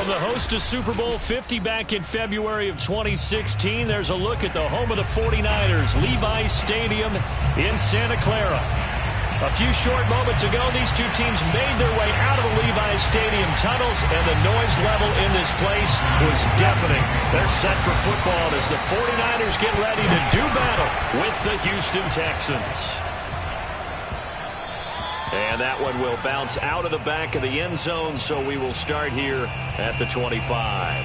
From the host to Super Bowl 50 back in February of 2016, there's a look at the home of the 49ers, Levi's Stadium in Santa Clara. A few short moments ago, these two teams made their way out of the Levi's Stadium tunnels, and the noise level in this place was deafening. They're set for football as the 49ers get ready to do battle with the Houston Texans. And that one will bounce out of the back of the end zone, so we will start here at the 25.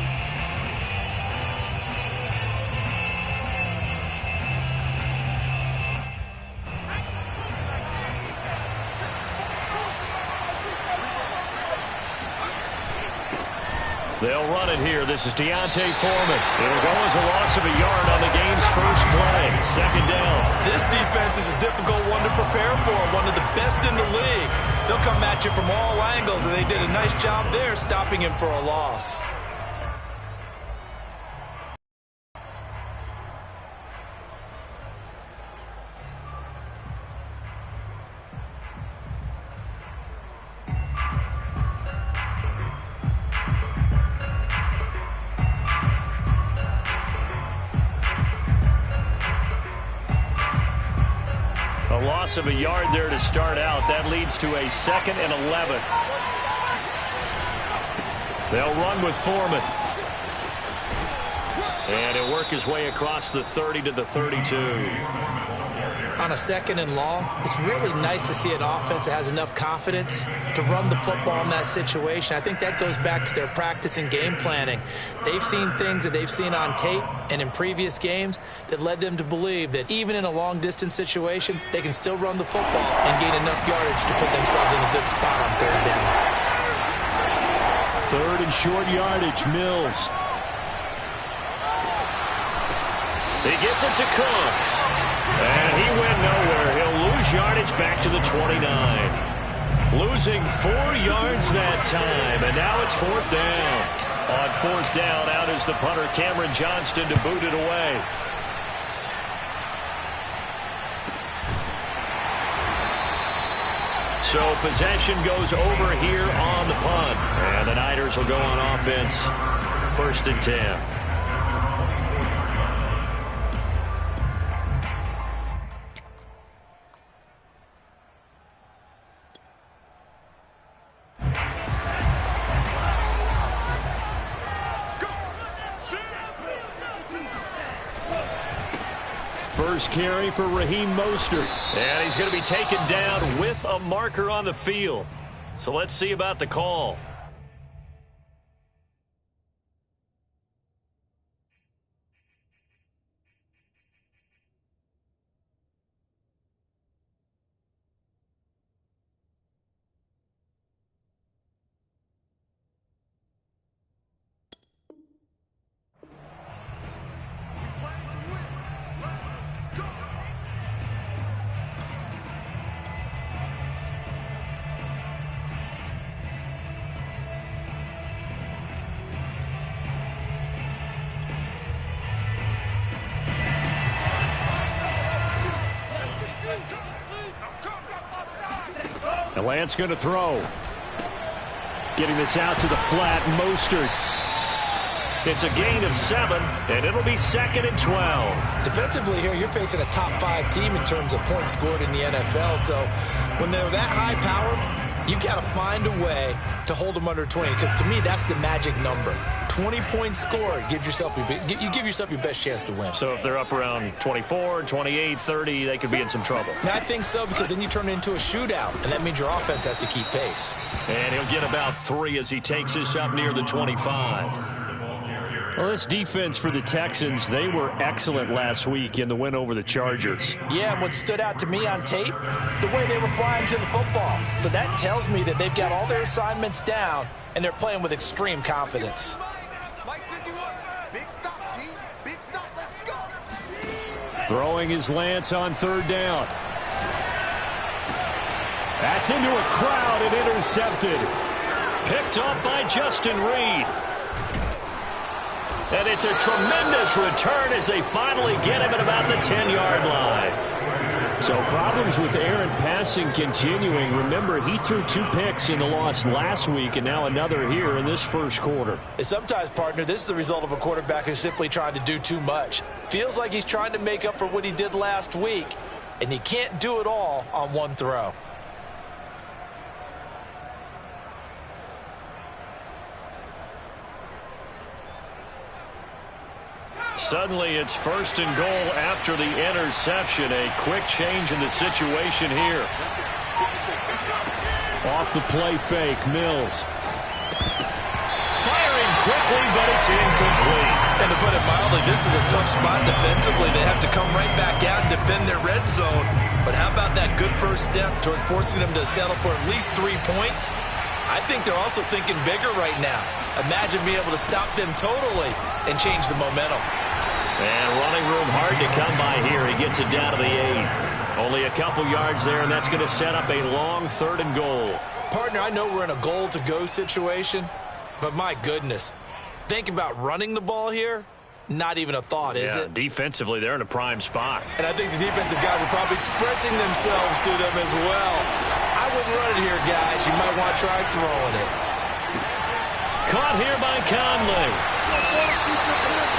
They'll run it here. This is Deontay Foreman. It'll go as a loss of a yard on the game's first play. Second down. This defense is a difficult one to prepare for, one of the best in the league. They'll come at you from all angles, and they did a nice job there stopping him for a loss. A loss of a yard there to start out. That leads to a 2nd and 11. They'll run with Foreman. And he'll work his way across the 30 to the 32. On a 2nd and long, it's really nice to see an offense that has enough confidence to run the football in that situation. I think that goes back to their practice and game planning. They've seen things that they've seen on tape and in previous games that led them to believe that even in a long-distance situation, they can still run the football and gain enough yardage to put themselves in a good spot on 3rd down. 3rd and short yardage, Mills. He gets it to Cooks. And he went nowhere. He'll lose yardage back to the 29. Losing 4 yards that time. And now it's 4th down. On 4th down, out is the punter, Cameron Johnston, to boot it away. So possession goes over here on the punt. And the Niners will go on offense. 1st and 10. First carry for Raheem Mostert. And he's going to be taken down with a marker on the field. So let's see about the call. And Lance going to throw. Getting this out to the flat, Mostert. It's a gain of 7, and it'll be 2nd and 12. Defensively here, you're facing a top 5 team in terms of points scored in the NFL. So when they're that high-powered, you've got to find a way to hold them under 20. Because to me, that's the magic number. 20 points scored gives yourself you give yourself your best chance to win. So if they're up around 24, 28, 30, they could be in some trouble. I think so, because then you turn it into a shootout, and that means your offense has to keep pace. And he'll get about 3 as he takes this up near the 25. Well, this defense for the Texans, they were excellent last week in the win over the Chargers. Yeah, and what stood out to me on tape, the way they were flying to the football. So that tells me that they've got all their assignments down, and they're playing with extreme confidence. Throwing his Lance on 3rd down. That's into a crowd and intercepted. Picked up by Justin Reed. And it's a tremendous return as they finally get him at about the 10-yard line. So problems with errant passing continuing. Remember, he threw 2 picks in the loss last week and now another here in this first quarter. And sometimes, partner, this is the result of a quarterback who's simply trying to do too much. Feels like he's trying to make up for what he did last week, and he can't do it all on one throw. Suddenly it's 1st and goal after the interception. A quick change in the situation here. Off the play fake, Mills. Firing quickly, but it's incomplete. And to put it mildly, this is a tough spot defensively. They have to come right back out and defend their red zone. But how about that good first step towards forcing them to settle for at least 3 points? I think they're also thinking bigger right now. Imagine being able to stop them totally and change the momentum. And running room hard to come by here. He gets it down to the 8. Only a couple yards there, and that's going to set up a long 3rd and goal. Partner, I know we're in a goal-to-go situation, but my goodness, think about running the ball here. Not even a thought, is it? Defensively, they're in a prime spot. And I think the defensive guys are probably expressing themselves to them as well. I wouldn't run it here, guys. You might want to try throwing it. Caught here by Conley.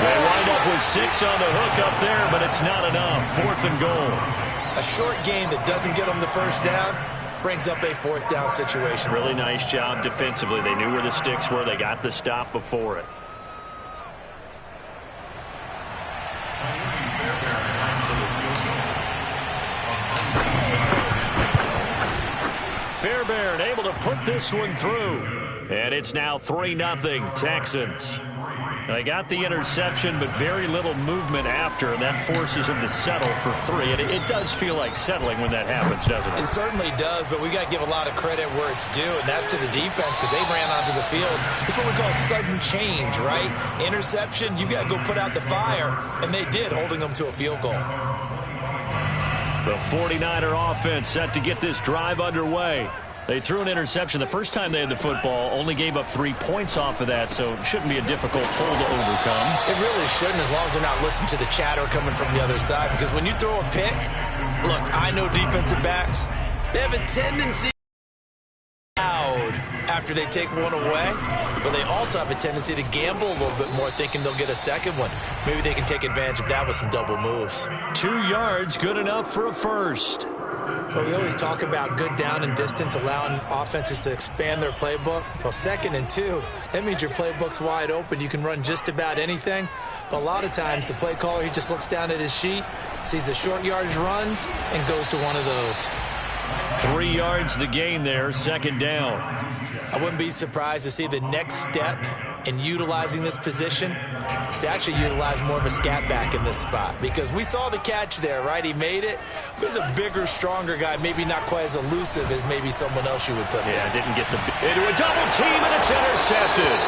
They wind up with 6 on the hook up there, but it's not enough. 4th and goal. A short game that doesn't get them the first down brings up a 4th down situation. Really nice job defensively. They knew where the sticks were. They got the stop before it. Fairbairn able to put this one through. And it's now 3-0 Texans. They got the interception, but very little movement after, and that forces them to settle for 3. And it does feel like settling when that happens, doesn't it? It certainly does, but we got to give a lot of credit where it's due, and that's to the defense because they ran onto the field. It's what we call sudden change, right? Interception, you got to go put out the fire, and they did, holding them to a field goal. The 49er offense set to get this drive underway. They threw an interception the first time they had the football, only gave up 3 points off of that, so it shouldn't be a difficult hole to overcome. It really shouldn't, as long as they're not listening to the chatter coming from the other side, because when you throw a pick, look, I know defensive backs, they have a tendency loud after they take one away, but they also have a tendency to gamble a little bit more, thinking they'll get a second one. Maybe they can take advantage of that with some double moves. 2 yards, good enough for a first. But we always talk about good down and distance, allowing offenses to expand their playbook. Well, 2nd and 2, that means your playbook's wide open. You can run just about anything. But a lot of times, the play caller, he just looks down at his sheet, sees the short yardage runs, and goes to one of those. 3 yards the gain there, 2nd down. I wouldn't be surprised to see the next step in utilizing this position is to actually utilize more of a scat back in this spot, because we saw the catch there, right? He made it. But he's a bigger, stronger guy, maybe not quite as elusive as maybe someone else you would put there. Yeah, didn't get the into a double team, and it's intercepted.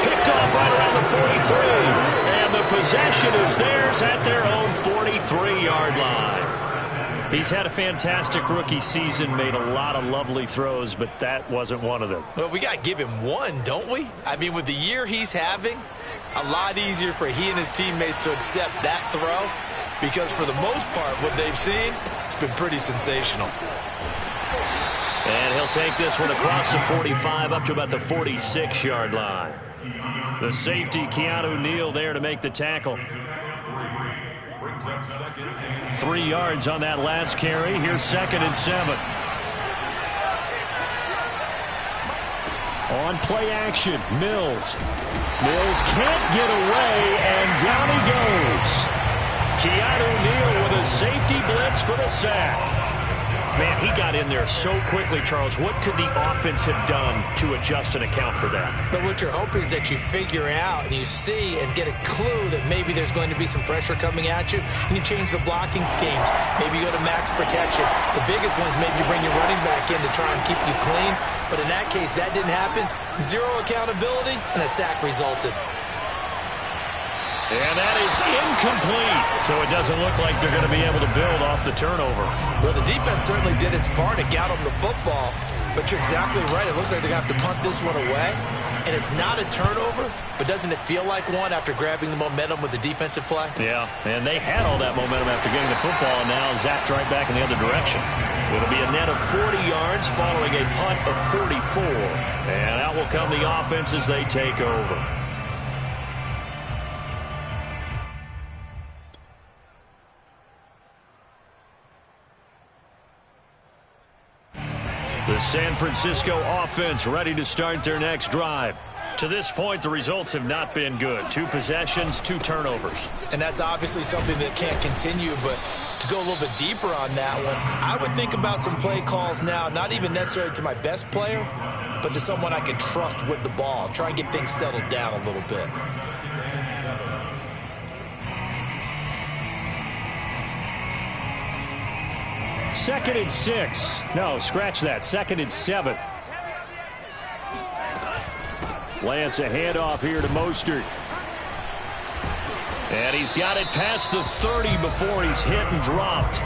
Picked off right around the 43, and the possession is theirs at their own 43-yard line. He's had a fantastic rookie season, made a lot of lovely throws, but that wasn't one of them. Well, we got to give him one, don't we? I mean, with the year he's having, a lot easier for he and his teammates to accept that throw, because for the most part, what they've seen, it's been pretty sensational. And he'll take this one across the 45 up to about the 46-yard line. The safety, Keanu Neal, there to make the tackle. 3 yards on that last carry. Here's 2nd and 7. On play action, Mills. Mills can't get away, and down he goes. Keanu Neal with a safety blitz for the sack. Man, he got in there so quickly, Charles. What could the offense have done to adjust and account for that? But what you're hoping is that you figure out and you see and get a clue that maybe there's going to be some pressure coming at you, and you change the blocking schemes. Maybe you go to max protection. The biggest one is maybe you bring your running back in to try and keep you clean. But in that case, that didn't happen. 0 accountability, and a sack resulted. And that is incomplete. So it doesn't look like they're going to be able to build off the turnover. Well, the defense certainly did its part. It got them the football. But you're exactly right. It looks like they're going to have to punt this one away. And it's not a turnover, but doesn't it feel like one after grabbing the momentum with the defensive play? Yeah, and they had all that momentum after getting the football, and now zapped right back in the other direction. It'll be a net of 40 yards following a punt of 44. And out will come the offense as they take over. The San Francisco offense ready to start their next drive. To this point, the results have not been good. 2 possessions, 2 turnovers. And that's obviously something that can't continue, but to go a little bit deeper on that one, I would think about some play calls now, not even necessarily to my best player, but to someone I can trust with the ball. Try and get things settled down a little bit. Second and 6. No, scratch that. Second and 7. Lance a handoff here to Mostert. And he's got it past the 30 before he's hit and dropped.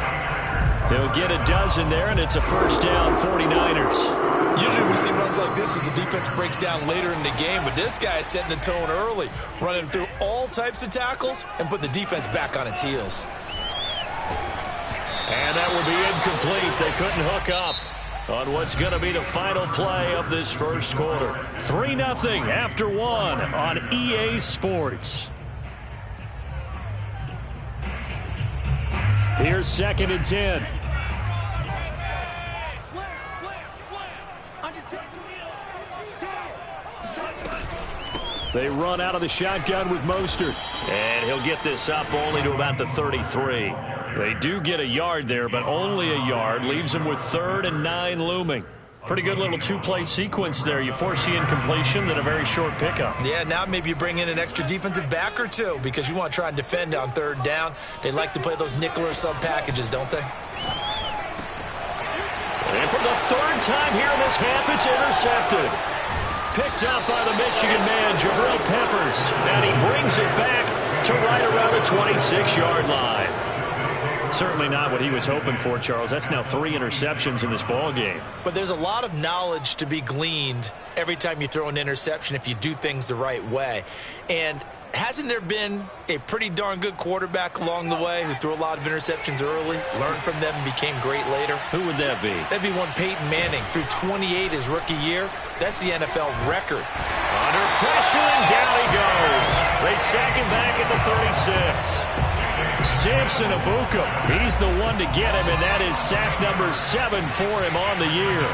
He'll get a dozen there, and it's a first down, 49ers. Usually we see runs like this as the defense breaks down later in the game, but this guy is setting the tone early, running through all types of tackles and putting the defense back on its heels. And that will be incomplete. They couldn't hook up on what's going to be the final play of this first quarter. 3-0 after 1 on EA Sports. Here's second and 10. They run out of the shotgun with Mostert. And he'll get this up only to about the 33. They do get a yard there, but only a yard. Leaves them with 3rd and 9 looming. Pretty good little 2-play sequence there. You force the incompletion, then a very short pickup. Yeah, now maybe you bring in an extra defensive back or 2 because you want to try and defend on 3rd down. They like to play those nickel or sub packages, don't they? And for the 3rd time here in this half, it's intercepted. Picked up by the Michigan man, Jabril Peppers. And he brings it back to right around the 26-yard line. Certainly not what he was hoping for, Charles. That's now 3 interceptions in this ball game. But there's a lot of knowledge to be gleaned every time you throw an interception if you do things the right way. And hasn't there been a pretty darn good quarterback along the way who threw a lot of interceptions early, learned from them, and became great later? Who would that be? That'd be one Peyton Manning. Threw 28 his rookie year. That's the NFL record. Under pressure, and down he goes. They sack him back at the 36. Samson Abuka, he's the one to get him, and that is sack number 7 for him on the year.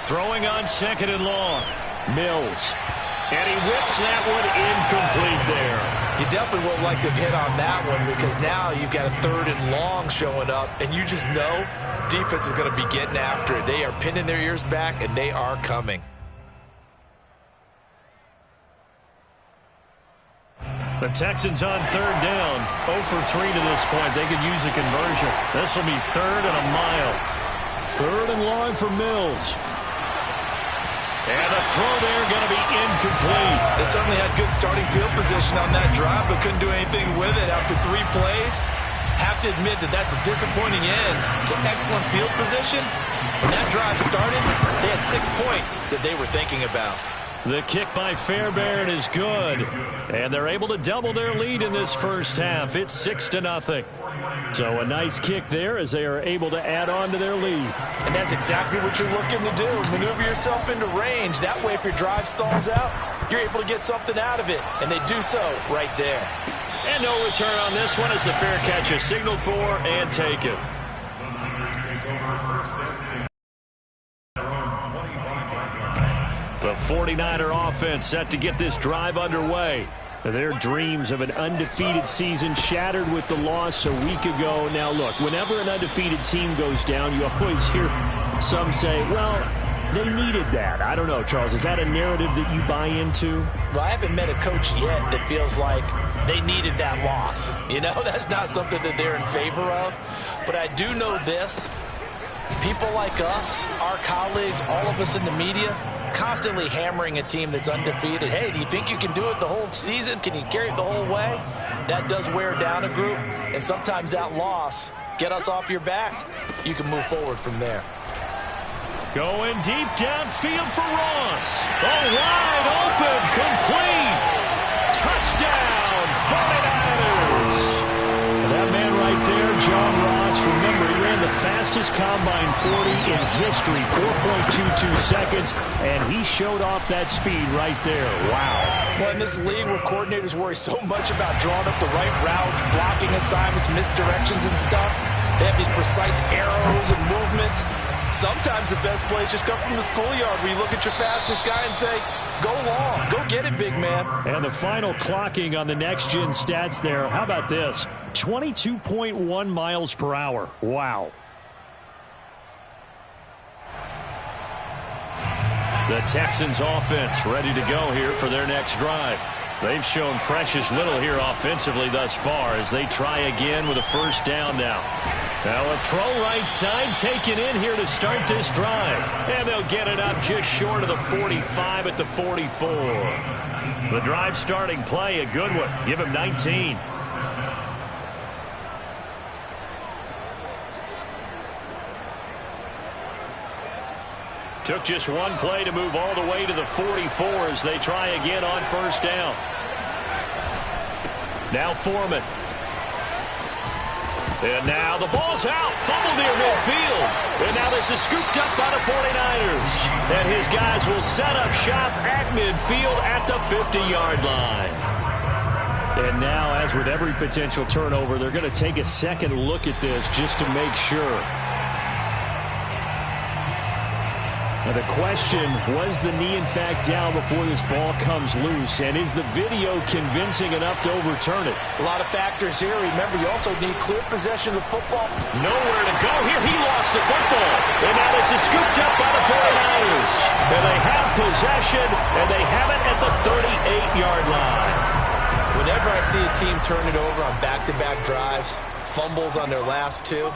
Throwing on 2nd and long. Mills. And he whips that one incomplete there. You definitely would like to have hit on that one because now you've got a 3rd and long showing up, and you just know defense is going to be getting after it. They are pinning their ears back, and they are coming. The Texans on 3rd down. 0 for 3 to this point. They could use a conversion. This will be 3rd and a mile. 3rd and long for Mills. And the throw there going to be incomplete. They certainly had good starting field position on that drive, but couldn't do anything with it after 3 plays. Have to admit that that's a disappointing end to excellent field position. When that drive started, they had 6 points that they were thinking about. The kick by Fairbairn is good. And they're able to double their lead in this first half. It's 6-0. So a nice kick there as they are able to add on to their lead. And that's exactly what you're looking to do. Maneuver yourself into range. That way, if your drive stalls out, you're able to get something out of it. And they do so right there. And no return on this one as the fair catch is signaled for and taken. The 49er offense set to get this drive underway. Their dreams of an undefeated season shattered with the loss a week ago. Now, look, whenever an undefeated team goes down, you always hear some say, well, they needed that. I don't know, Charles. Is that a narrative that you buy into? Well, I haven't met a coach yet that feels like they needed that loss. You know, that's not something that they're in favor of. But I do know this. People like us, our colleagues, all of us in the media, constantly hammering a team that's undefeated. Hey, do you think you can do it the whole season? Can you carry it the whole way? That does wear down a group, and sometimes that loss get us off your back. You can move forward from there. Going deep downfield for Ross. Oh, wide open, complete. Touchdown, 49ers. That man right there, John Ross, remember, he ran the fastest combine 40 in history, 4.22 seconds, and he showed off that speed right there. Wow. Well, in this league where coordinators worry so much about drawing up the right routes, blocking assignments, misdirections and stuff, they have these precise arrows and movements. Sometimes the best plays just come from the schoolyard where you look at your fastest guy and say, go long, go get it, big man. And the final clocking on the next-gen stats there, how about this? 22.1 miles per hour. Wow. The Texans offense ready to go here for their next drive. They've shown precious little here offensively thus far as they try again with a first down now. Now a throw right side taken in here to start this drive. And they'll get it up just short of the 45 at the 44. The drive starting play, a good one. Give him 19. Took just one play to move all the way to the 44 as they try again on first down. Now Foreman. And now the ball's out. Fumble near midfield. And now this is scooped up by the 49ers. And his guys will set up shop at midfield at the 50-yard line. And now, as with every potential turnover, they're going to take a second look at this just to make sure. Now the question, was the knee in fact down before this ball comes loose? And is the video convincing enough to overturn it? A lot of factors here. Remember, you also need clear possession of the football. Nowhere to go here. He lost the football. And now this is scooped up by the 49ers. And they have possession, and they have it at the 38-yard line. Whenever I see a team turn it over on back-to-back drives, fumbles on their last two,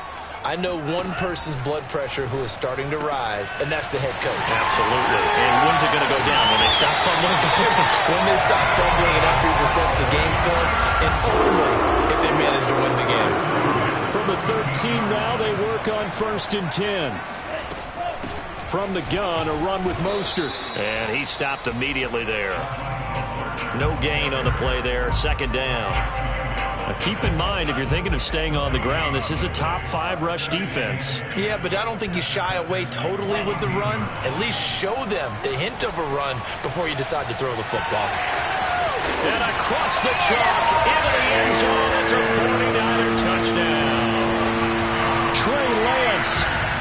I know one person's blood pressure who is starting to rise, and that's the head coach. Absolutely. And when's it going to go down? When they stop fumbling? When they stop fumbling and after he's assessed the game film, and only if they manage to win the game. From the 13 now, they work on 1st and 10. From the gun, a run with Mostert. And he stopped immediately there. No gain on the play there. 2nd down. Now keep in mind, if you're thinking of staying on the ground, this is a top 5 rush defense. Yeah, but I don't think you shy away totally with the run. At least show them the hint of a run before you decide to throw the football. And across the chalk, into the end zone. It's a 49er touchdown. Trey Lance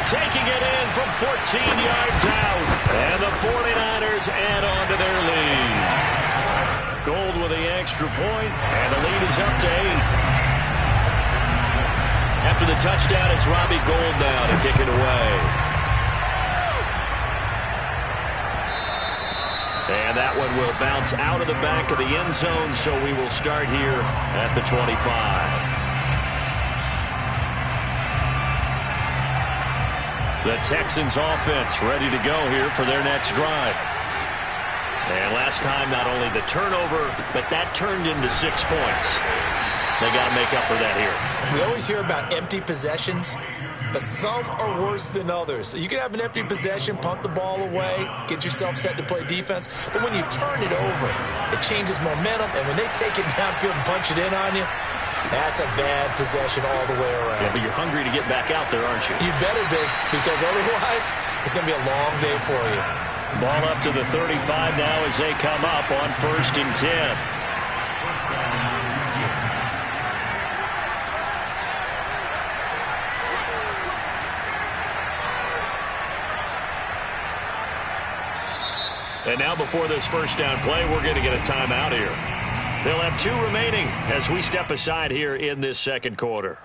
taking it in from 14 yards out. And the 49ers add on to their lead. Gold with the extra point, and the lead is up to 8. After the touchdown, it's Robbie Gould now to kick it away. And that one will bounce out of the back of the end zone, so we will start here at the 25. The Texans offense ready to go here for their next drive. And last time, not only the turnover, but that turned into 6 points. They got to make up for that here. We always hear about empty possessions, but some are worse than others. You can have an empty possession, punt the ball away, get yourself set to play defense, but when you turn it over, it changes momentum, and when they take it downfield and punch it in on you, that's a bad possession all the way around. Yeah, but you're hungry to get back out there, aren't you? You better be, because otherwise, it's going to be a long day for you. Ball up to the 35 now as they come up on 1st and 10. And now before this first down play, we're going to get a timeout here. They'll have 2 remaining as we step aside here in this second quarter.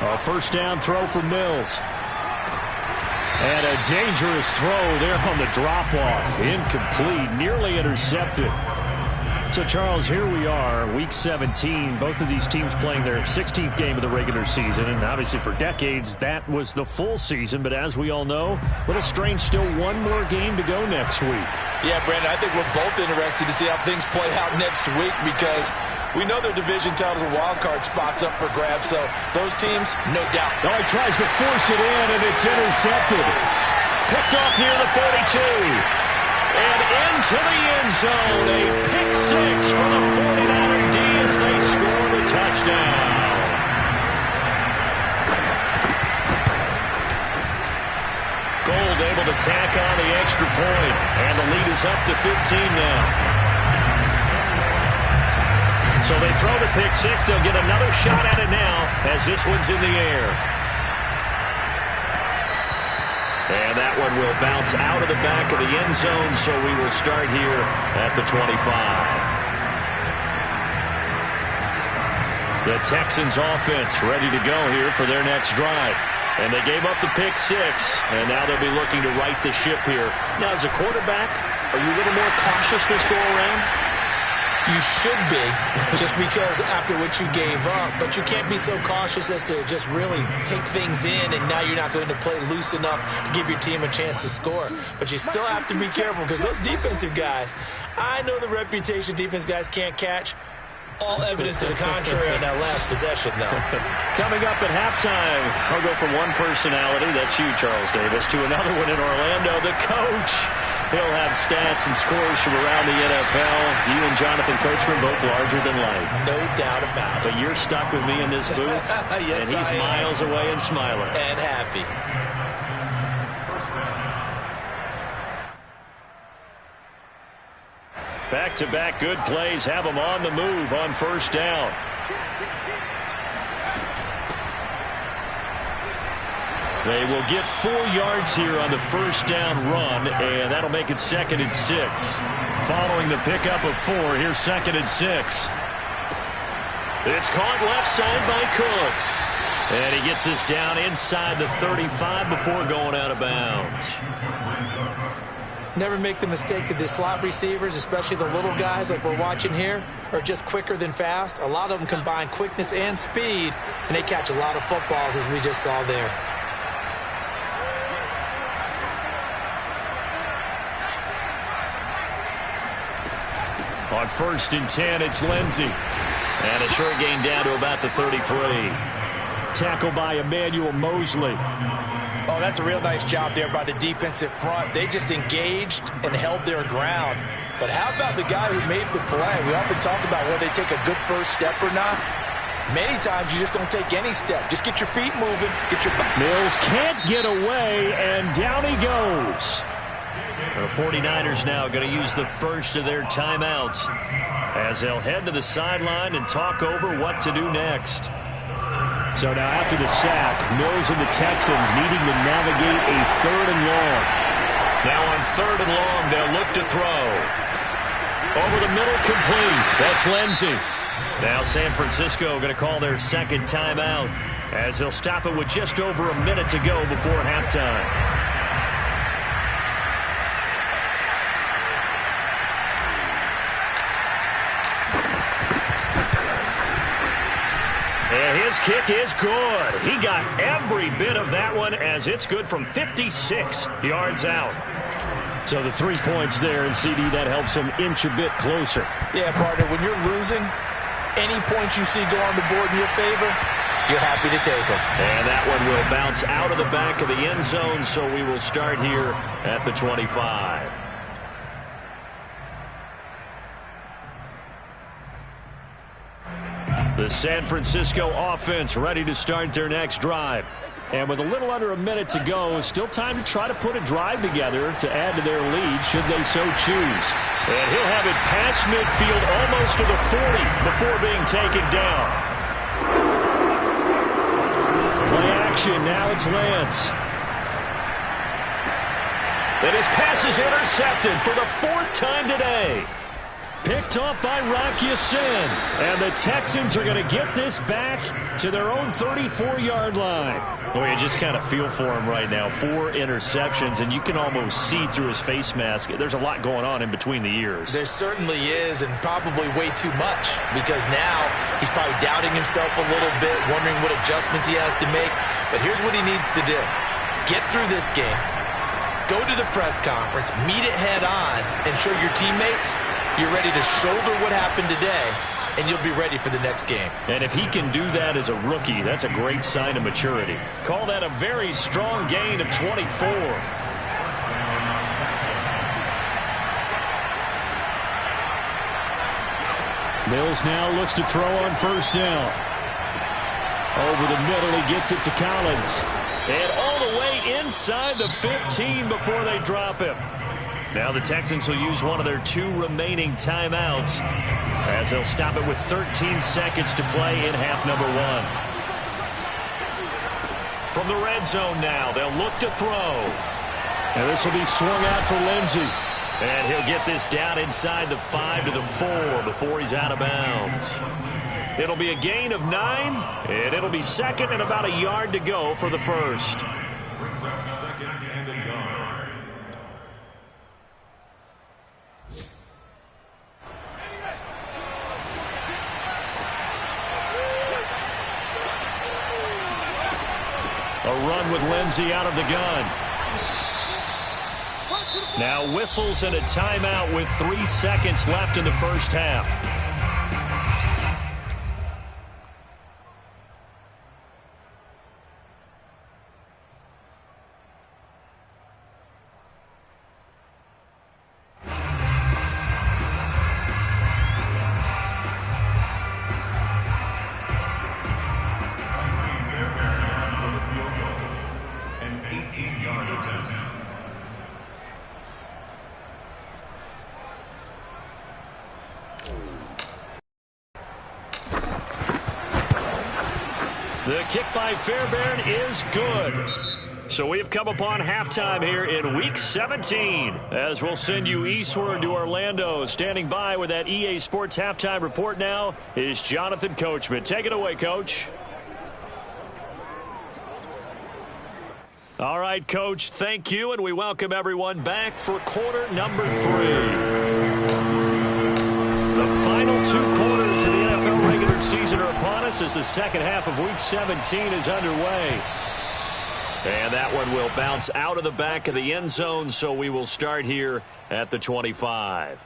A first down throw for Mills. And a dangerous throw there on the drop-off. Incomplete, nearly intercepted. So, Charles, here we are, Week 17. Both of these teams playing their 16th game of the regular season. And obviously for decades, that was the full season. But as we all know, a little strange, still one more game to go next week. Yeah, Brandon, I think we're both interested to see how things play out next week because we know their division titles and wild card spots up for grabs. So those teams, no doubt. Oh, he tries to force it in, and it's intercepted. Picked off near the 42. And into the end zone, a pick six for the 49er D as they score the touchdown. Gold able to tack on the extra point, and the lead is up to 15 now. So they throw the pick six. They'll get another shot at it now as this one's in the air. And that one will bounce out of the back of the end zone, so we will start here at the 25. The Texans offense ready to go here for their next drive. And they gave up the pick six, and now they'll be looking to right the ship here. Now, as a quarterback, are you a little more cautious this go around? You should be, just because after what you gave up. But you can't be so cautious as to just really take things in, and now you're not going to play loose enough to give your team a chance to score. But you still have to be careful because those defensive guys, I know the reputation defense guys can't catch. All evidence to the contrary on that last possession, though. Coming up at halftime, I'll go from one personality, that's you, Charles Davis, to another one in Orlando, the coach. He'll have stats and scores from around the NFL. You and Jonathan Coachman both larger than life. No doubt about it. But you're stuck with me in this booth, yes, and he's miles away and smiling. And happy. Back-to-back good plays have them on the move on first down. They will get 4 yards here on the first down run, and that'll make it 2nd and 6. Following the pickup of 4, here's 2nd and 6. It's caught left side by Cooks. And he gets this down inside the 35 before going out of bounds. Never make the mistake that the slot receivers, especially the little guys like we're watching here, are just quicker than fast. A lot of them combine quickness and speed, and they catch a lot of footballs, as we just saw there. On 1st and 10, it's Lindsey. And a short gain down to about the 33. Tackle by Emmanuel Mosley. Oh, that's a real nice job there by the defensive front. They just engaged and held their ground. But how about the guy who made the play? We often talk about whether they take a good first step or not. Many times you just don't take any step. Just get your feet moving. Get your Mills can't get away, and down he goes. The 49ers now going to use the first of their timeouts as they'll head to the sideline and talk over what to do next. So now after the sack, Mills and the Texans needing to navigate a 3rd and long. Now on 3rd and long, they'll look to throw. Over the middle, complete. That's Lindsey. Now San Francisco going to call their 2nd timeout as they'll stop it with just over a minute to go before halftime. And his kick is good. He got every bit of that one as it's good from 56 yards out. So the 3 points there, and CD, that helps him inch a bit closer. Yeah, partner, when you're losing, any points you see go on the board in your favor, you're happy to take them. And that one will bounce out of the back of the end zone, so we will start here at the 25. The San Francisco offense ready to start their next drive. And with a little under a minute to go, still time to try to put a drive together to add to their lead should they so choose. And he'll have it past midfield almost to the 40 before being taken down. Play action, now it's Lance. And his pass is intercepted for the 4th time today. Picked off by Rock Ya-Sin. And the Texans are going to get this back to their own 34-yard line. Boy, you just kind of feel for him right now. 4 interceptions, and you can almost see through his face mask. There's a lot going on in between the ears. There certainly is, and probably way too much, because now he's probably doubting himself a little bit, wondering what adjustments he has to make. But here's what he needs to do. Get through this game. Go to the press conference, meet it head on, and show your teammates you're ready to shoulder what happened today, and you'll be ready for the next game. And if he can do that as a rookie, that's a great sign of maturity. Call that a very strong gain of 24. Mills now looks to throw on first down. Over the middle, he gets it to Collins. And all the way inside the 15 before they drop him. Now the Texans will use one of their 2 remaining timeouts as they'll stop it with 13 seconds to play in half number 1. From the red zone now, they'll look to throw. And this will be swung out for Lindsey. And he'll get this down inside the 5 to the 4 before he's out of bounds. It'll be a gain of 9, and it'll be second and about a yard to go for the first. Second and a yard. A run with Lindsey out of the gun. Now whistles and a timeout with 3 seconds left in the first half. The kick by Fairbairn is good. So we've come upon halftime here in Week 17 as we'll send you eastward to Orlando. Standing by with that EA Sports halftime report now is Jonathan Coachman. Take it away, Coach. All right, Coach, thank you, and we welcome everyone back for quarter number 3. The final 2 quarters of the NFL regular season are upon us as the second half of Week 17 is underway. And that one will bounce out of the back of the end zone, so we will start here at the 25.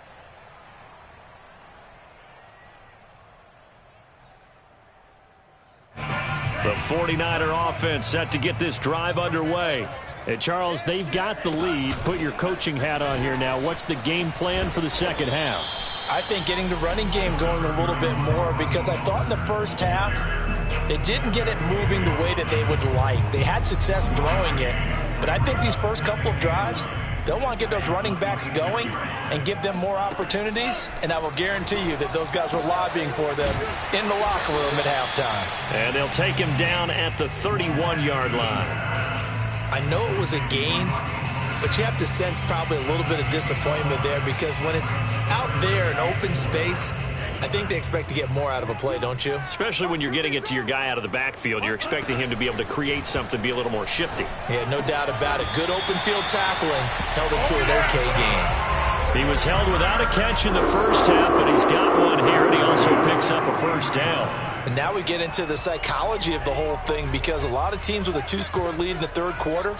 The 49er offense set to get this drive underway. And Charles, they've got the lead. Put your coaching hat on here now. What's the game plan for the second half? I think getting the running game going a little bit more, because I thought in the first half they didn't get it moving the way that they would like. They had success throwing it, but I think these first couple of drives, they'll want to get those running backs going and give them more opportunities, and I will guarantee you that those guys were lobbying for them in the locker room at halftime. And they'll take him down at the 31-yard line. I know it was a gain, but you have to sense probably a little bit of disappointment there, because when it's out there in open space, I think they expect to get more out of a play, don't you? Especially when you're getting it to your guy out of the backfield. You're expecting him to be able to create something, be a little more shifty. Yeah, no doubt about it. Good open field tackling held it to an okay game. He was held without a catch in the first half, but he's got one here, and he also picks up a first down. And now we get into the psychology of the whole thing, because a lot of teams with a 2-score lead in the third quarter,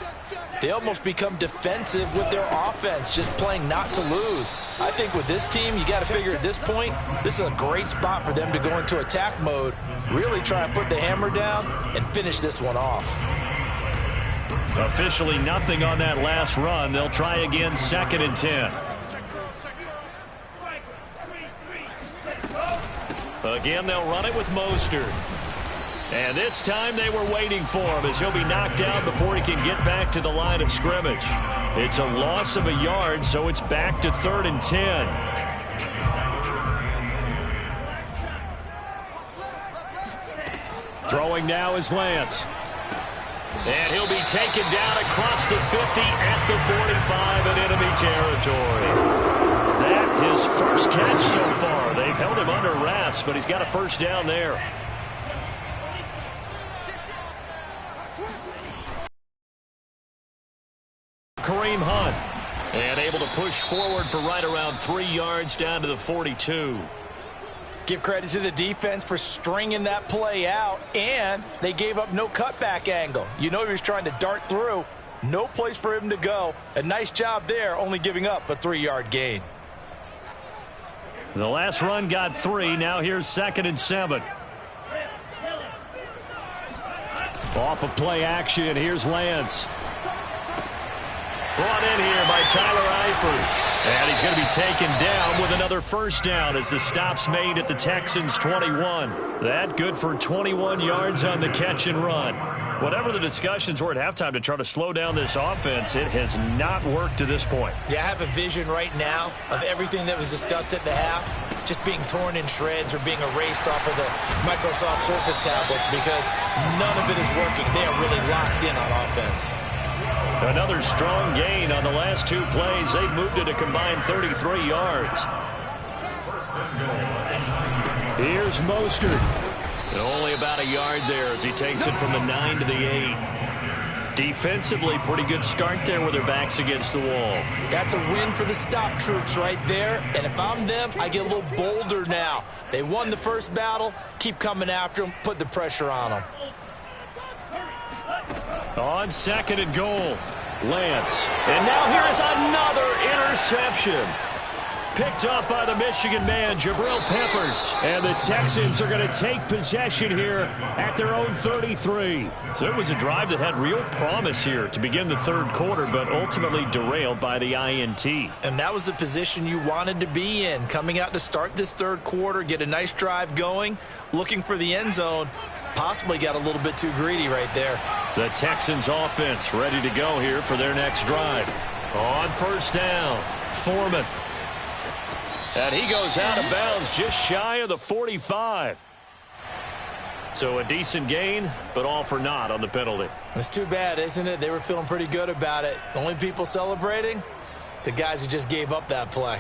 they almost become defensive with their offense, just playing not to lose. I think with this team, you got to figure at this point, this is a great spot for them to go into attack mode, really try and put the hammer down and finish this one off. Officially nothing on that last run. They'll try again, 2nd and 10. Again, they'll run it with Mostert. And this time they were waiting for him, as he'll be knocked down before he can get back to the line of scrimmage. It's a loss of a yard, so it's back to 3rd and 10. Throwing now is Lance. And he'll be taken down across the 50 at the 45 in enemy territory. That his first catch so far. They've held him under wraps, but he's got a first down there. Kareem Hunt. And able to push forward for right around 3 yards down to the 42. Give credit to the defense for stringing that play out, and they gave up no cutback angle. You know he was trying to dart through. No place for him to go. A nice job there, only giving up a 3-yard gain. The last run got 3. Now here's 2nd and 7. Off of play action, here's Lance. Brought in here by Tyler Eifert. And he's going to be taken down with another first down as the stop's made at the Texans' 21. That good for 21 yards on the catch and run. Whatever the discussions were at halftime to try to slow down this offense, it has not worked to this point. Yeah, I have a vision right now of everything that was discussed at the half just being torn in shreds or being erased off of the Microsoft Surface tablets because none of it is working. They are really locked in on offense. Another strong gain on the last 2 plays. They've moved it a combined 33 yards. Here's Mostert. And only about a yard there as he takes it from the 9 to the 8. Defensively, pretty good start there with their backs against the wall. That's a win for the stop troops right there. And if I'm them, I get a little bolder now. They won the first battle. Keep coming after them. Put the pressure on them. On 2nd and goal, Lance. And now here is another interception. Picked up by the Michigan man, Jabril Peppers. And the Texans are going to take possession here at their own 33. So it was a drive that had real promise here to begin the 3rd quarter, but ultimately derailed by the INT. And that was the position you wanted to be in. Coming out to start this 3rd quarter, get a nice drive going, looking for the end zone. Possibly got a little bit too greedy right there. The Texans offense ready to go here for their next drive. On first down, Foreman. And he goes out of bounds just shy of the 45. So a decent gain, but all for naught on the penalty. It's too bad, isn't it? They were feeling pretty good about it. The only people celebrating, the guys who just gave up that play.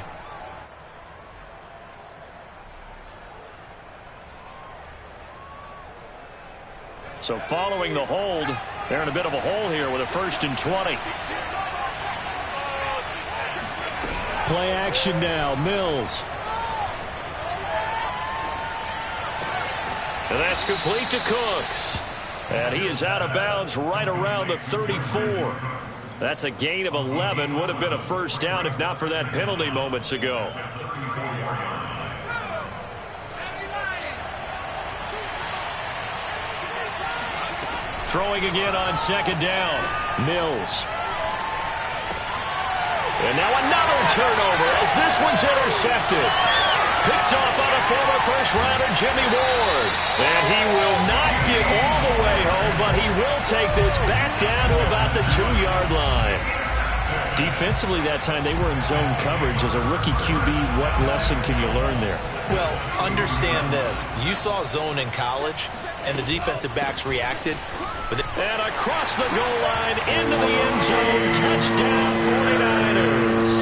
So following the hold, they're in a bit of a hole here with a 1st and 20. Play action now, Mills. And that's complete to Cooks. And he is out of bounds right around the 34. That's a gain of 11. Would have been a first down if not for that penalty moments ago. Throwing again on 2nd down. Mills. And now another turnover as this one's intercepted. Picked up on a former first-rounder, Jimmy Ward. And he will not get all the way home, but he will take this back down to about the 2-yard line. Defensively that time, they were in zone coverage. As a rookie QB, what lesson can you learn there? Well, understand this. You saw zone in college, and the defensive backs reacted. And across the goal line, into the end zone, touchdown 49ers.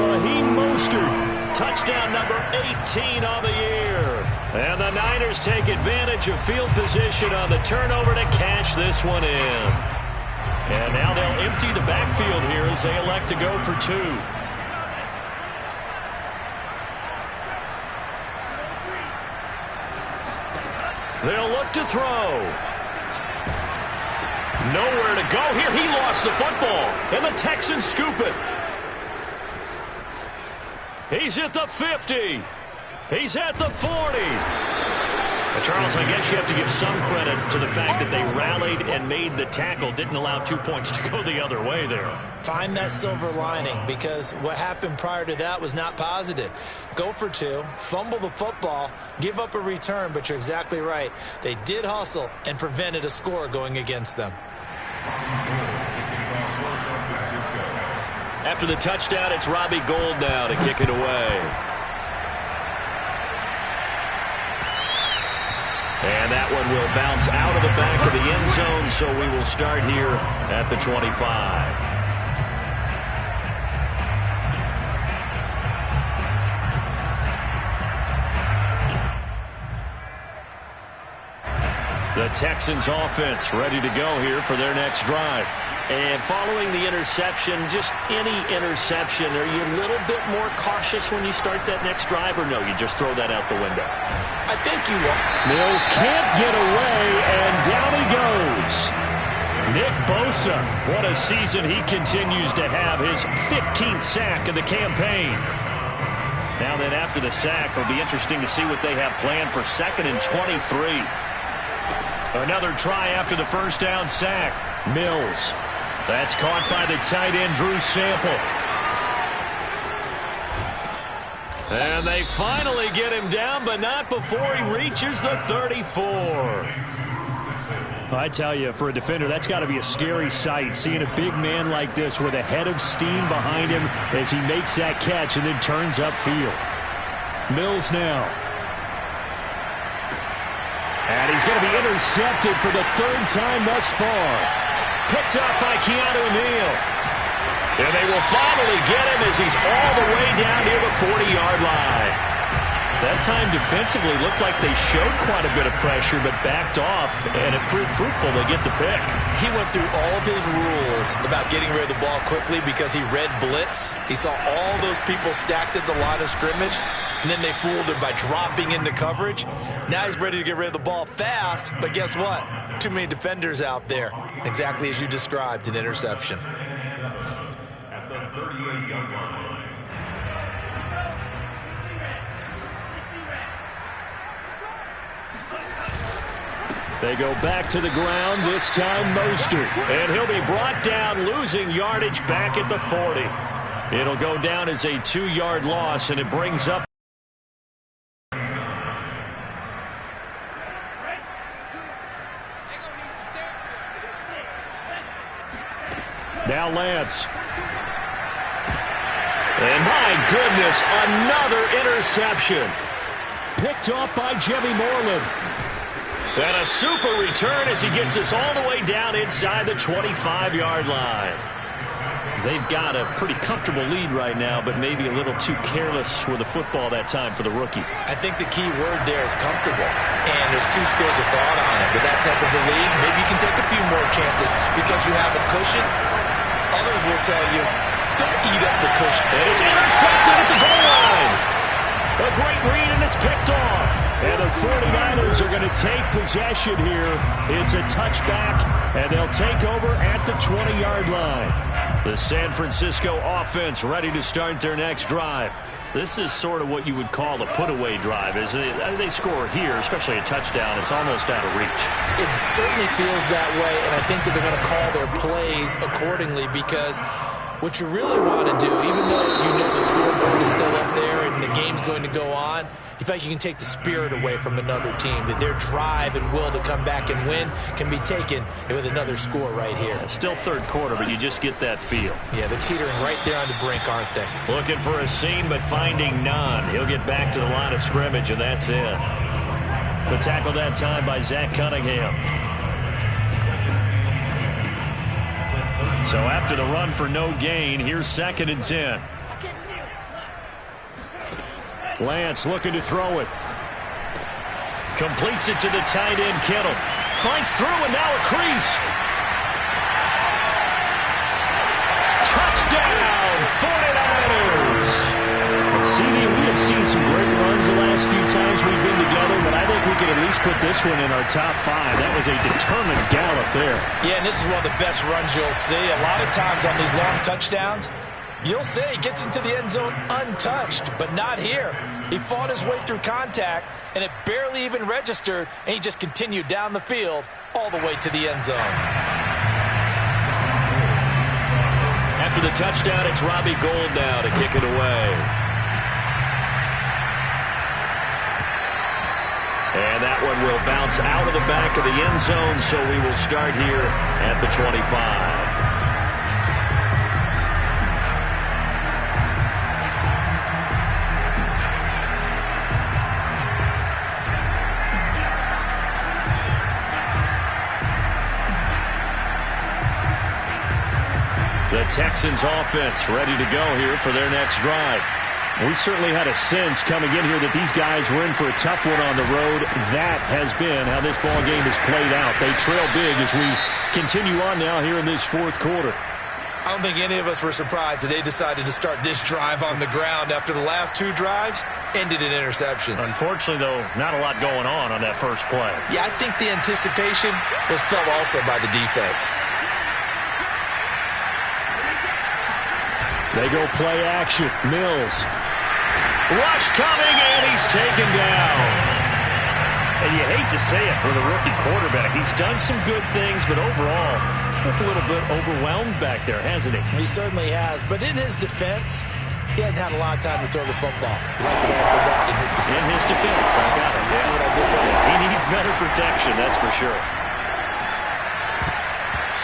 Raheem Mostert, touchdown number 18 on the year. And the Niners take advantage of field position on the turnover to cash this one in. And now they'll empty the backfield here as they elect to go for 2. They'll look to throw. Nowhere to go here. He lost the football. And the Texans scoop it. He's at the 50. He's at the 40. Charles, I guess you have to give some credit to the fact that they rallied and made the tackle. Didn't allow 2 points to go the other way there. Find that silver lining, because what happened prior to that was not positive. Go for 2, fumble the football, give up a return, but you're exactly right. They did hustle and prevented a score going against them. After the touchdown, it's Robbie Gould now to kick it away. And that one will bounce out of the back of the end zone, so we will start here at the 25. The Texans offense ready to go here for their next drive. And following the interception, just any interception, are you a little bit more cautious when you start that next drive, or no, you just throw that out the window? I think you are. Mills can't get away, and down he goes. Nick Bosa, what a season he continues to have, his 15th sack of the campaign. Now then, after the sack, it'll be interesting to see what they have planned for 2nd and 23. Another try after the first down sack. Mills. That's caught by the tight end, Drew Sample. And they finally get him down, but not before he reaches the 34. I tell you, for a defender, that's got to be a scary sight, seeing a big man like this with a head of steam behind him as he makes that catch and then turns upfield. Mills now. And he's going to be intercepted for the 3rd time thus far. Picked up by Keanu Neal. And they will finally get him as he's all the way down near the 40-yard line. That time defensively looked like they showed quite a bit of pressure but backed off, and it proved fruitful to get the pick. He went through all of his rules about getting rid of the ball quickly because he read blitz. He saw all those people stacked at the line of scrimmage, and then they fooled him by dropping into coverage. Now he's ready to get rid of the ball fast, but guess what? Too many defenders out there. Exactly as you described, an interception. At the 38-yard line. They go back to the ground, this time Mostert. And he'll be brought down, losing yardage back at the 40. It'll go down as a 2-yard loss, and it brings up. Now Lance. And my goodness, another interception. Picked off by Jimmy Moreland. And a super return as he gets us all the way down inside the 25-yard line. They've got a pretty comfortable lead right now, but maybe a little too careless with the football that time for the rookie. I think the key word there is comfortable. And there's 2 schools of thought on it. With that type of a lead, maybe you can take a few more chances because you have a cushion. Others will tell you, don't eat up the cushion. And it's intercepted at the goal line. A great read, and it's picked off. And the 49ers are going to take possession here. It's a touchback, and they'll take over at the 20-yard line. The San Francisco offense ready to start their next drive. This is sort of what you would call a put-away drive. As they score here, especially a touchdown, it's almost out of reach. It certainly feels that way, and I think that they're going to call their plays accordingly because what you really want to do, even though you know the scoreboard is still up there and the game's going to go on, you feel like you can take the spirit away from another team, that their drive and will to come back and win can be taken with another score right here. Still 3rd quarter, but you just get that feel. Yeah, they're teetering right there on the brink, aren't they? Looking for a seam, but finding none. He'll get back to the line of scrimmage, and that's it. The tackle that time by Zach Cunningham. So after the run for no gain, here's 2nd and 10. Lance looking to throw it. Completes it to the tight end, Kittle. Fights through, and now a crease. Touchdown, 49ers. CD, we have seen some great runs the last few times we've been together, but I think we could at least put this one in our top 5. That was a determined gallop there. Yeah, and this is one of the best runs you'll see. A lot of times on these long touchdowns, you'll say he gets into the end zone untouched, but not here. He fought his way through contact, and it barely even registered, and he just continued down the field all the way to the end zone. After the touchdown, it's Robbie Gould now to kick it away. And that one will bounce out of the back of the end zone, so we will start here at the 25. The Texans offense ready to go here for their next drive. We certainly had a sense coming in here that these guys were in for a tough one on the road. That has been how this ball game has played out. They trail big as we continue on now here in this fourth quarter. I don't think any of us were surprised that they decided to start this drive on the ground after the last two drives ended in interceptions. Unfortunately, though, not a lot going on that first play. Yeah, I think the anticipation was felt also by the defense. They go play action. Mills. Rush coming, and he's taken down. And you hate to say it for the rookie quarterback. He's done some good things, but overall, looked a little bit overwhelmed back there, hasn't he? He certainly has. But in his defense, he hadn't had a lot of time to throw the football. You like the way I said that? In his defense. In his defense, I got it. See what I did there? He needs better protection, that's for sure.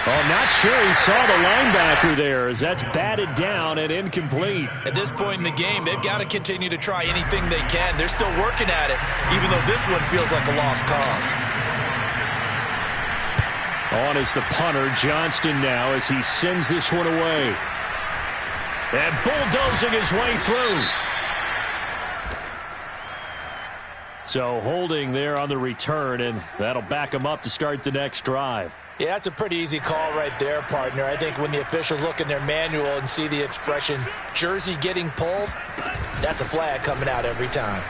Oh, I'm not sure he saw the linebacker there as that's batted down and incomplete. At this point in the game, they've got to continue to try anything they can. They're still working at it, even though this one feels like a lost cause. On is the punter, Johnston now, as he sends this one away. And bulldozing his way through. So holding there on the return, and that'll back him up to start the next drive. Yeah, that's a pretty easy call right there, partner. I think when the officials look in their manual and see the expression, jersey getting pulled, that's a flag coming out every time.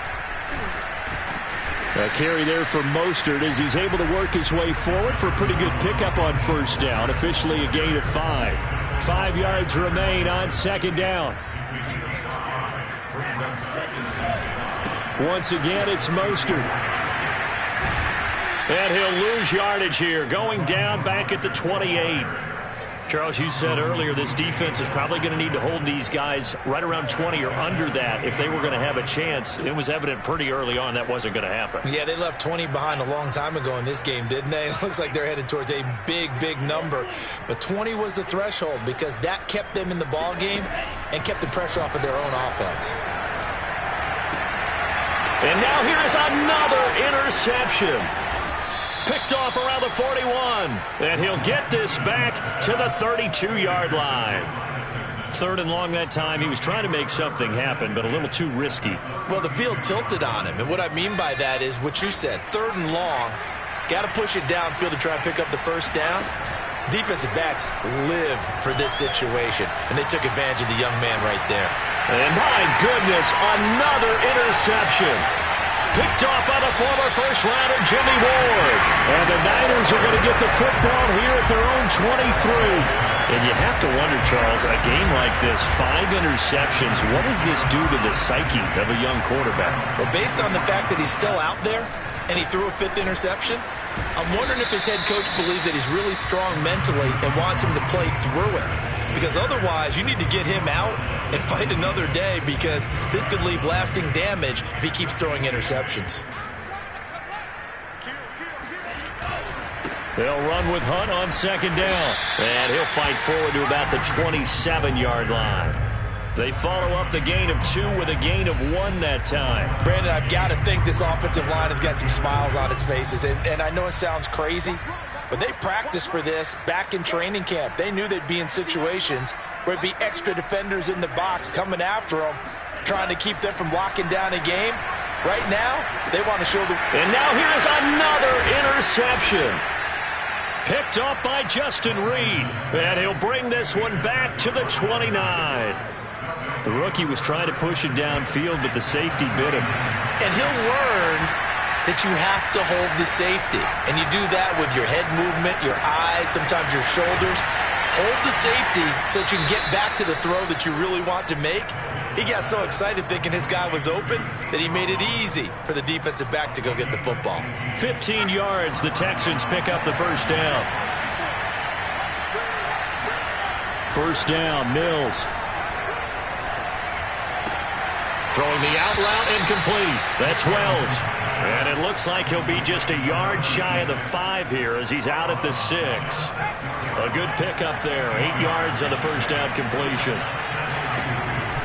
A carry there for Mostert as he's able to work his way forward for a pretty good pickup on first down. Officially a gain of 5. 5 yards remain on second down. Once again, it's Mostert. And he'll lose yardage here, going down back at the 28. Charles, you said earlier this defense is probably going to need to hold these guys right around 20 or under that if they were going to have a chance. It was evident pretty early on that wasn't going to happen. Yeah, they left 20 behind a long time ago in this game, didn't they? It looks like they're headed towards a big, big number. But 20 was the threshold because that kept them in the ball game and kept the pressure off of their own offense. And now here is another interception. Picked off around the 41. And he'll get this back to the 32-yard line. 3rd and long that time. He was trying to make something happen, but a little too risky. Well, the field tilted on him. And what I mean by that is what you said. 3rd and long. Got to push it downfield to try and pick up the first down. Defensive backs live for this situation. And they took advantage of the young man right there. And my goodness, another interception. Picked off by the former first-rounder Jimmy Ward. And the Niners are going to get the football here at their own 23. And you have to wonder, Charles, a game like this, 5 interceptions, what does this do to the psyche of a young quarterback? Well, based on the fact that he's still out there and he threw a 5th interception, I'm wondering if his head coach believes that he's really strong mentally and wants him to play through it. Because otherwise, you need to get him out and fight another day because this could leave lasting damage if he keeps throwing interceptions. They'll run with Hunt on second down. And he'll fight forward to about the 27-yard line. They follow up the gain of 2 with a gain of 1 that time. Brandon, I've got to think this offensive line has got some smiles on its faces. And I know it sounds crazy, but they practiced for this back in training camp. They knew they'd be in situations where it'd be extra defenders in the box coming after them, trying to keep them from locking down a game. Right now, they want to show the... And now here's another interception. Picked up by Justin Reed. And he'll bring this one back to the 29. The rookie was trying to push it downfield, but the safety bit him. And he'll learn that you have to hold the safety. And you do that with your head movement, your eyes, sometimes your shoulders. Hold the safety so that you can get back to the throw that you really want to make. He got so excited thinking his guy was open that he made it easy for the defensive back to go get the football. 15 yards, the Texans pick up the first down. First down, Mills. Throwing the out route incomplete. That's Wells. And it looks like he'll be just a yard shy of the 5 here as he's out at the 6. A good pickup there. 8 yards on the first down completion.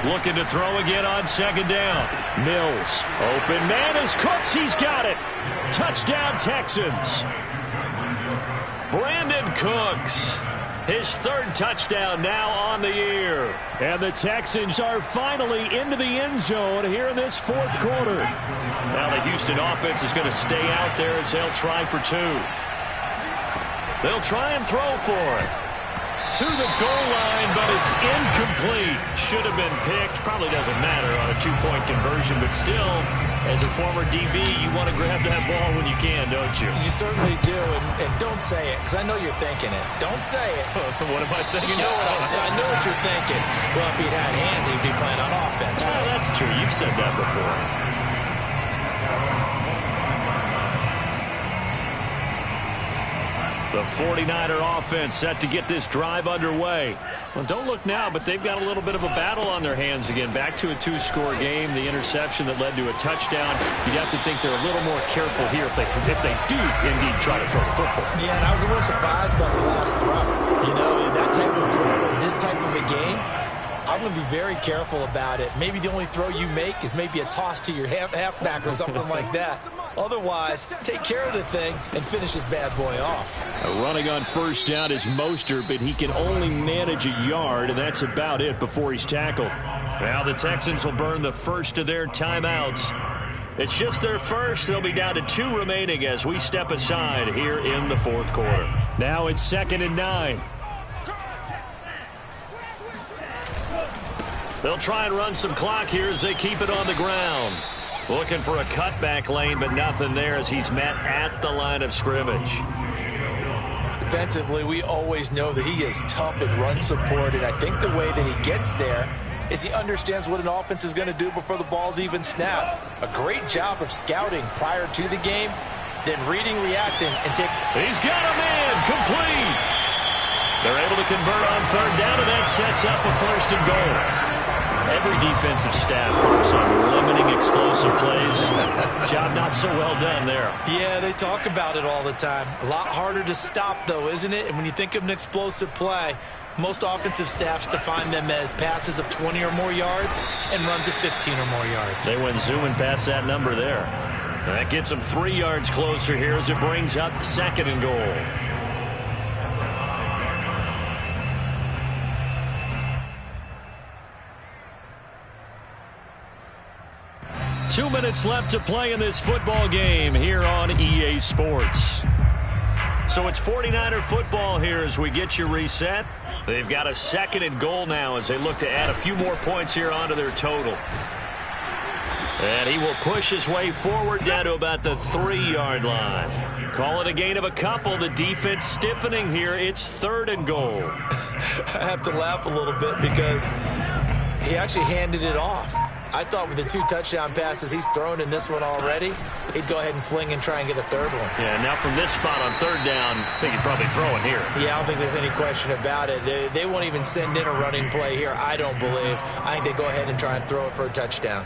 Looking to throw again on second down. Mills. Open man is Cooks. He's got it. Touchdown Texans. Brandon Cooks. His third touchdown now on the year. And the Texans are finally into the end zone here in this fourth quarter. Now the Houston offense is going to stay out there as they'll try for two. They'll try and throw for it. To the goal line, but it's incomplete. Should have been picked. Probably doesn't matter on a two-point conversion, but still, as a former DB, you want to grab that ball when you can, don't you? You certainly do, and don't say it, because I know you're thinking it. Don't say it. What am I thinking? You know I know what you're thinking. Well, if he'd had hands, he'd be playing on offense. Right? That's true. You've said that before. The 49er offense set to get this drive underway. Well, don't look now, but they've got a little bit of a battle on their hands again. Back to a two-score game. The interception that led to a touchdown. You'd have to think they're a little more careful here if they do indeed try to throw the football. Yeah, and I was a little surprised by the last throw. You know, that type of throw in this type of a game, I'm going to be very careful about it. Maybe the only throw you make is maybe a toss to your halfback or something like that. Otherwise, take care of the thing and finish this bad boy off. Running on first down is Mostert, but he can only manage a yard, and that's about it before he's tackled. Now the Texans will burn the first of their timeouts. It's just their first. They'll be down to 2 remaining as we step aside here in the fourth quarter. Now it's 2nd and 9. They'll try and run some clock here as they keep it on the ground. Looking for a cutback lane, but nothing there as he's met at the line of scrimmage. Defensively, we always know that he is tough in run support, and I think the way that he gets there is he understands what an offense is going to do before the ball's even snapped. A great job of scouting prior to the game, then reading, reacting, and take... He's got a man complete. They're able to convert on third down, and that sets up a 1st and goal. Every defensive staff hopes on limiting explosive plays. Job not so well done there. Yeah, they talk about it all the time. A lot harder to stop, though, isn't it? And when you think of an explosive play, most offensive staffs define them as passes of 20 or more yards and runs of 15 or more yards. They went zooming past that number there. That gets them 3 yards closer here as it brings up 2nd and goal. 2 minutes left to play in this football game here on EA Sports. So it's 49er football here as we get you reset. They've got a 2nd and goal now as they look to add a few more points here onto their total. And he will push his way forward down to about the 3-yard line. Call it a gain of a couple. The defense stiffening here. It's 3rd and goal. I have to laugh a little bit because he actually handed it off. I thought with the 2 touchdown passes he's thrown in this one already, he'd go ahead and fling and try and get a 3rd one. Yeah, now from this spot on 3rd down, I think he'd probably throw it here. Yeah, I don't think there's any question about it. They won't even send in a running play here, I don't believe. I think they go ahead and try and throw it for a touchdown.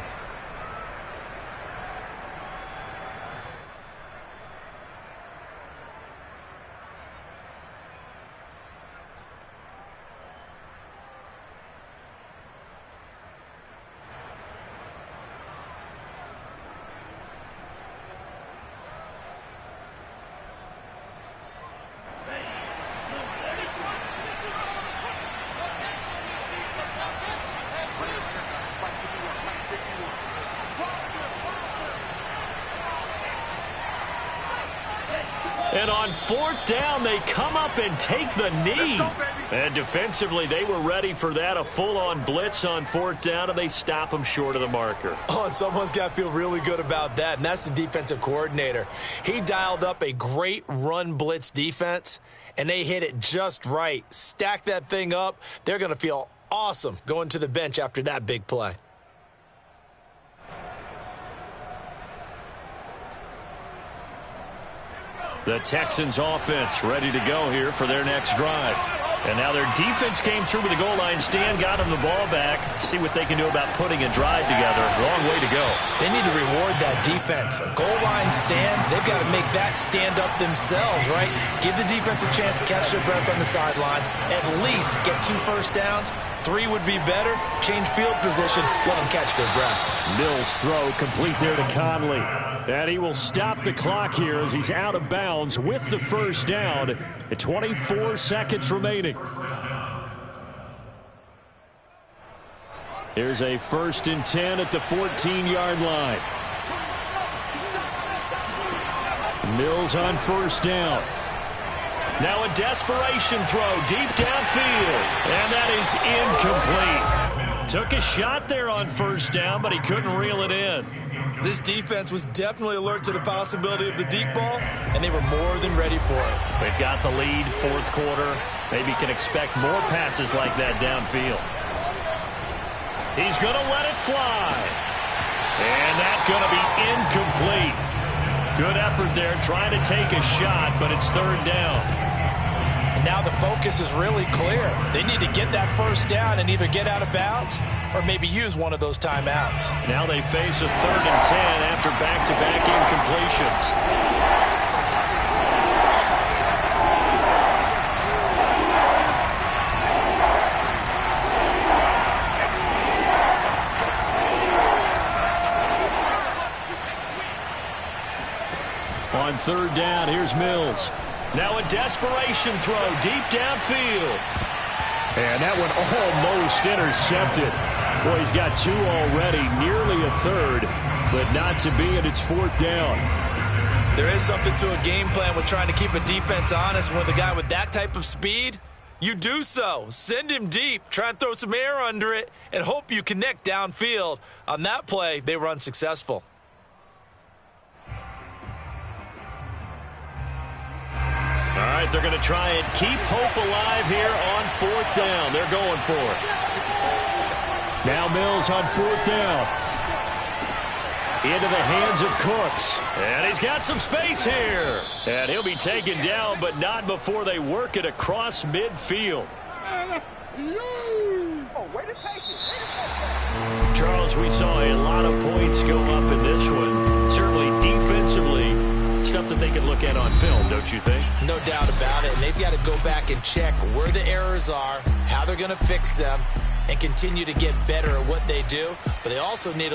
And on 4th down, they come up and take the knee. And defensively, they were ready for that. A full-on blitz on 4th down, and they stop them short of the marker. Oh, and someone's got to feel really good about that, and that's the defensive coordinator. He dialed up a great run blitz defense, and they hit it just right. Stack that thing up. They're going to feel awesome going to the bench after that big play. The Texans offense ready to go here for their next drive. And now their defense came through with the goal line stand, got them the ball back. See what they can do about putting a drive together. Long way to go. They need to reward that defense. A goal line stand, they've got to make that stand up themselves, right? Give the defense a chance to catch their breath on the sidelines, at least get 2 first downs, 3 would be better. Change field position. Let them catch their breath. Mills' throw complete there to Conley. And he will stop the clock here as he's out of bounds with the first down. At 24 seconds remaining. Here's a 1st and 10 at the 14-yard line. Mills on first down. Now a desperation throw deep downfield. And that is incomplete. Took a shot there on first down, but he couldn't reel it in. This defense was definitely alert to the possibility of the deep ball, and they were more than ready for it. They've got the lead, 4th quarter. Maybe can expect more passes like that downfield. He's going to let it fly. And that's going to be incomplete. Good effort there trying to take a shot, but it's 3rd down. And now the focus is really clear. They need to get that first down and either get out of bounds or maybe use one of those timeouts. Now they face a 3rd and 10 after back-to-back incompletions. On 3rd down, here's Mills. Now a desperation throw deep downfield. And that one almost intercepted. Boy, he's got 2 already, nearly a 3rd, but not to be, and it's 4th down. There is something to a game plan with trying to keep a defense honest. With a guy with that type of speed, you do so. Send him deep, try and throw some air under it, and hope you connect downfield. On that play, they were unsuccessful. All right, they're going to try and keep hope alive here on 4th down. They're going for it. Now Mills on 4th down. Into the hands of Cooks. And he's got some space here. And he'll be taken down, but not before they work it across midfield. Charles, we saw a lot of points go up in this one. Certainly defensively, stuff that they can look at on film, don't you think? No doubt about it. And they've got to go back and check where the errors are, how they're going to fix them, and continue to get better at what they do. But they also need